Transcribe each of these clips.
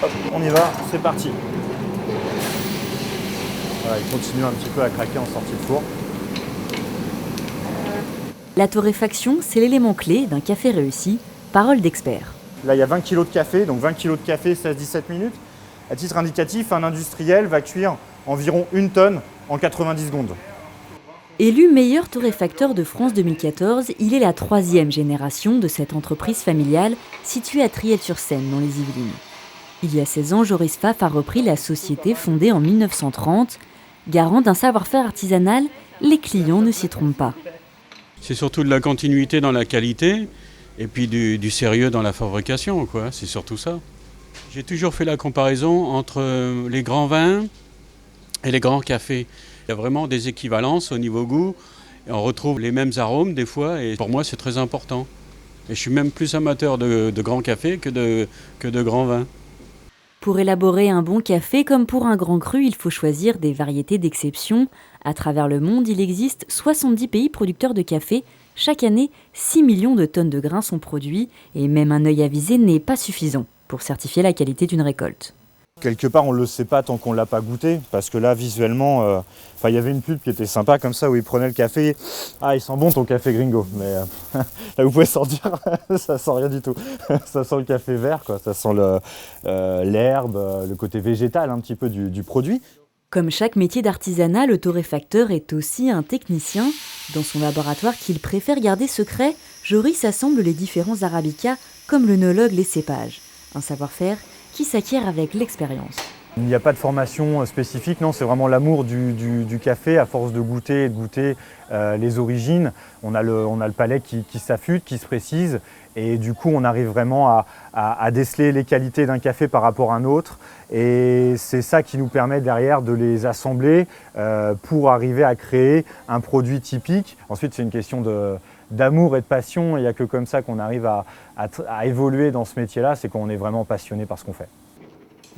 Hop, on y va, c'est parti. Voilà, il continue un petit peu à craquer en sortie de four. La torréfaction, c'est l'élément clé d'un café réussi, parole d'expert. Là, il y a 20 kg de café, donc 20 kg de café, 16-17 minutes. À titre indicatif, un industriel va cuire environ 1 tonne en 90 secondes. Élu meilleur torréfacteur de France 2014, il est la 3e génération de cette entreprise familiale située à Triel-sur-Seine, dans les Yvelines. Il y a 16 ans, Joris Pfaff a repris la société fondée en 1930. Garant d'un savoir-faire artisanal, les clients ne s'y trompent pas. C'est surtout de la continuité dans la qualité et puis du sérieux dans la fabrication, quoi. C'est surtout ça. J'ai toujours fait la comparaison entre les grands vins et les grands cafés. Il y a vraiment des équivalences au niveau goût. Et on retrouve les mêmes arômes des fois et pour moi c'est très important. Et je suis même plus amateur de grands cafés que de grands vins. Pour élaborer un bon café comme pour un grand cru, il faut choisir des variétés d'exception. À travers le monde, il existe 70 pays producteurs de café. Chaque année, 6 millions de tonnes de grains sont produits et même un œil avisé n'est pas suffisant pour certifier la qualité d'une récolte. Quelque part, on ne le sait pas tant qu'on ne l'a pas goûté, parce que là, visuellement, il y avait une pub qui était sympa comme ça, où il prenait le café. Ah, il sent bon ton café gringo, mais là, vous pouvez sortir, ça sent rien du tout. Ça sent le café vert, quoi. Ça sent l'herbe, le côté végétal un petit peu du produit. Comme chaque métier d'artisanat, le torréfacteur est aussi un technicien. Dans son laboratoire qu'il préfère garder secret, Joris assemble les différents arabicas comme l'œnologue les cépages. Un savoir-faire qui s'acquiert avec l'expérience. Il n'y a pas de formation spécifique, non, c'est vraiment l'amour du café. À force de goûter et de goûter les origines, on a le palais qui s'affûte, qui se précise. Et du coup, on arrive vraiment à déceler les qualités d'un café par rapport à un autre. Et c'est ça qui nous permet derrière de les assembler pour arriver à créer un produit typique. Ensuite, c'est une question d'amour et de passion. Il n'y a que comme ça qu'on arrive à évoluer dans ce métier-là, c'est qu'on est vraiment passionné par ce qu'on fait.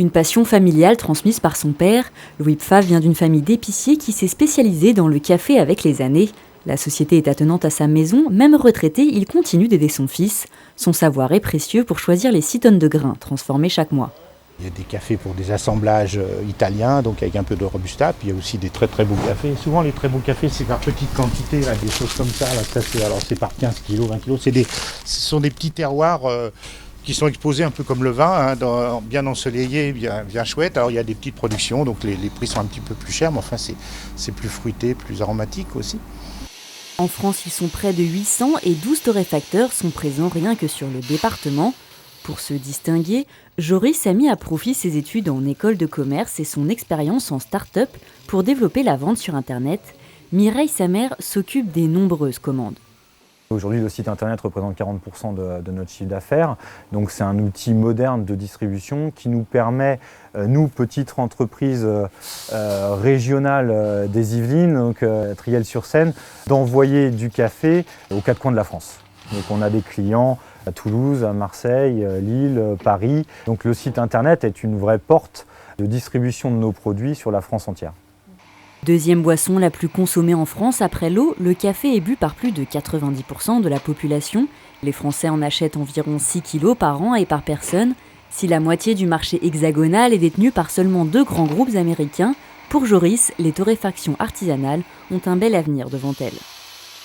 Une passion familiale transmise par son père. Louis Pfaff vient d'une famille d'épiciers qui s'est spécialisée dans le café avec les années. La société est attenante à sa maison, même retraité, il continue d'aider son fils. Son savoir est précieux pour choisir les 6 tonnes de grains transformés chaque mois. Il y a des cafés pour des assemblages italiens, donc avec un peu de robusta, puis il y a aussi des très très beaux cafés. Souvent les très beaux cafés c'est par petite quantité, là, des choses comme ça, alors c'est par 15 kg, 20 kg. Ce sont des petits terroirs qui sont exposés un peu comme le vin, hein, bien ensoleillés, bien chouette. Alors il y a des petites productions, donc les prix sont un petit peu plus chers, mais enfin c'est plus fruité, plus aromatique aussi. En France, ils sont près de 800 et 12 torréfacteurs sont présents rien que sur le département. Pour se distinguer, Joris a mis à profit ses études en école de commerce et son expérience en start-up pour développer la vente sur Internet. Mireille, sa mère, s'occupe des nombreuses commandes. Aujourd'hui, le site internet représente 40% de notre chiffre d'affaires. Donc c'est un outil moderne de distribution qui nous permet, nous, petites entreprises régionales des Yvelines, donc Triel-sur-Seine, d'envoyer du café aux 4 coins de la France. Donc on a des clients à Toulouse, à Marseille, Lille, Paris. Donc le site internet est une vraie porte de distribution de nos produits sur la France entière. Deuxième boisson la plus consommée en France après l'eau, le café est bu par plus de 90% de la population. Les Français en achètent environ 6 kilos par an et par personne. Si la moitié du marché hexagonal est détenue par seulement 2 grands groupes américains, pour Joris, les torréfactions artisanales ont un bel avenir devant elles.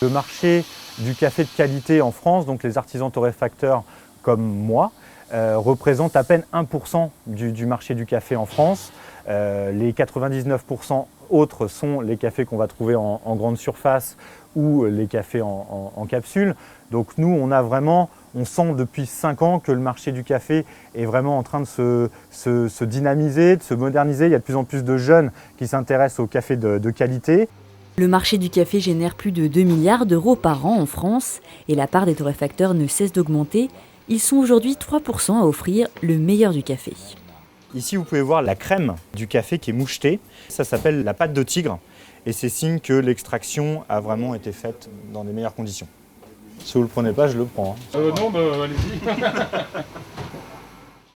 Le marché du café de qualité en France, donc les artisans torréfacteurs comme moi, représente à peine 1% du marché du café en France. Les 99% autres sont les cafés qu'on va trouver en grande surface ou les cafés en capsule. Donc nous, on sent depuis 5 ans que le marché du café est vraiment en train de se dynamiser, de se moderniser. Il y a de plus en plus de jeunes qui s'intéressent au café de qualité. Le marché du café génère plus de 2 milliards d'euros par an en France et la part des torréfacteurs ne cesse d'augmenter. Ils sont aujourd'hui 3% à offrir le meilleur du café. Ici, vous pouvez voir la crème du café qui est mouchetée. Ça s'appelle la pâte de tigre et c'est signe que l'extraction a vraiment été faite dans les meilleures conditions. Si vous ne le prenez pas, je le prends. Non, allez-y.